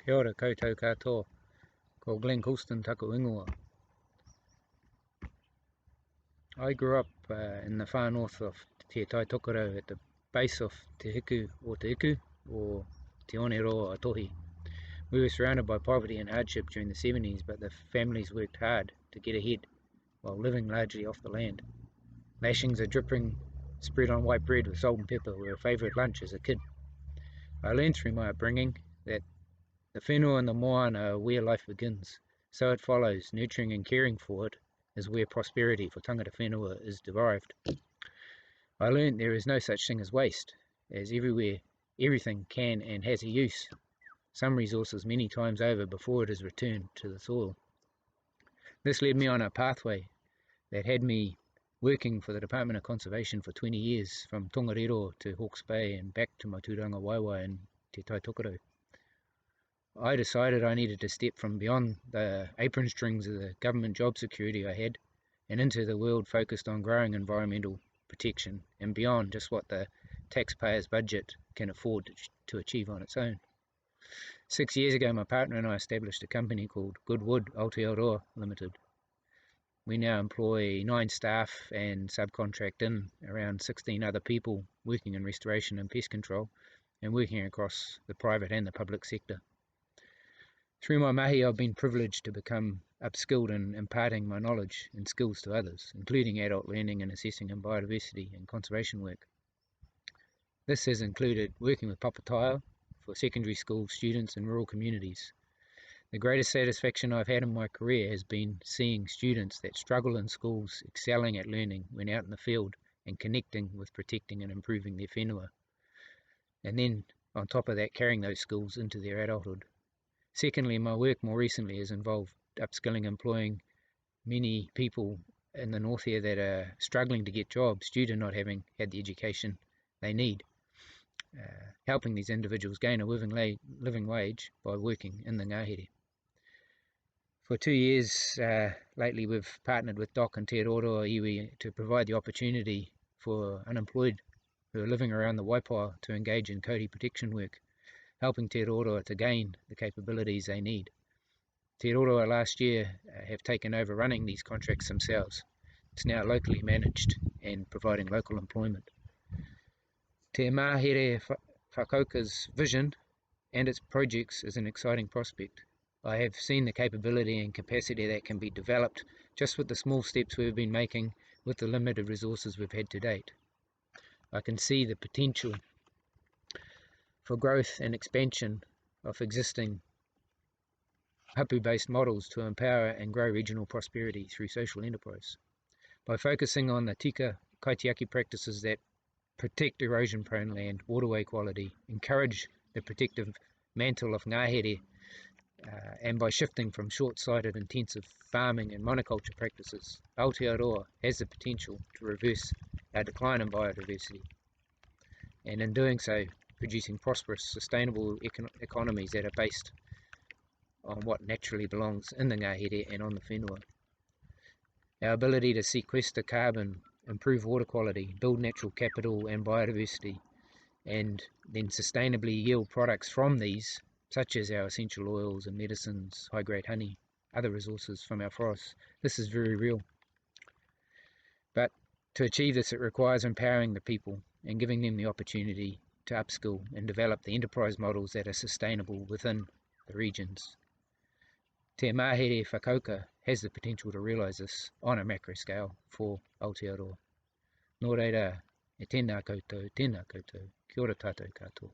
Kia ora koutou katoa, ko Glen taku ingoa. I grew up in the far north of Te Taiao at the base of Te Hiku or Te Iku or Te Oneroa Atohi. We were surrounded by poverty and hardship during the 70s, but the families worked hard to get ahead while living largely off the land. Lashings of dripping spread on white bread with salt and pepper were a favourite lunch as a kid. I learned through my upbringing that the whenua and the moana are where life begins, so it follows nurturing and caring for it is where prosperity for tangata whenua is derived. I learned there is no such thing as waste, as everywhere everything can and has a use, some resources many times over before it is returned to the soil. This led me on a pathway that had me working for the Department of Conservation for 20 years, from Tongariro to Hawke's Bay and back to Maturanga Waiwai and Te Taitokoro. I decided I needed to step from beyond the apron strings of the government job security I had and into the world focused on growing environmental protection and beyond just what the taxpayer's budget can afford to achieve on its own. 6 years ago, my partner and I established a company called Goodwood Aotearoa Limited. We now employ 9 staff and subcontract in around 16 other people working in restoration and pest control and working across the private and the public sector. Through my mahi, I've been privileged to become upskilled in imparting my knowledge and skills to others, including adult learning and assessing in biodiversity and conservation work. This has included working with Papa Taiao for secondary school students in rural communities. The greatest satisfaction I've had in my career has been seeing students that struggle in schools excelling at learning when out in the field and connecting with protecting and improving their whenua. And then, on top of that, carrying those skills into their adulthood. Secondly, my work more recently has involved upskilling, employing many people in the north here that are struggling to get jobs due to not having had the education they need, helping these individuals gain a living wage by working in the ngahere. For 2 years lately, we've partnered with DOC and Te Roroa iwi to provide the opportunity for unemployed who are living around the Waipawa to engage in Kōrero protection work, helping Te Roroa to gain the capabilities they need. Te Roroa last year have taken over running these contracts themselves. It's now locally managed and providing local employment. Te Mahere Whakauka's vision and its projects is an exciting prospect. I have seen the capability and capacity that can be developed just with the small steps we've been making with the limited resources we've had to date. I can see the potential for growth and expansion of existing hapu-based models to empower and grow regional prosperity through social enterprise. By focusing on the tika kaitiaki practices that protect erosion-prone land, waterway quality, encourage the protective mantle of ngahere, and by shifting from short-sighted intensive farming and monoculture practices, Aotearoa has the potential to reverse our decline in biodiversity, and in doing so, producing prosperous, sustainable economies that are based on what naturally belongs in the ngahere and on the whenua. Our ability to sequester carbon, improve water quality, build natural capital and biodiversity, and then sustainably yield products from these, such as our essential oils and medicines, high-grade honey, other resources from our forests. This is very real. But to achieve this, it requires empowering the people and giving them the opportunity to upskill and develop the enterprise models that are sustainable within the regions. Te Mahere Whakauka has the potential to realise this on a macro scale for Aotearoa. Nō reira, e tēnā koutou, kia ora tātou katoa.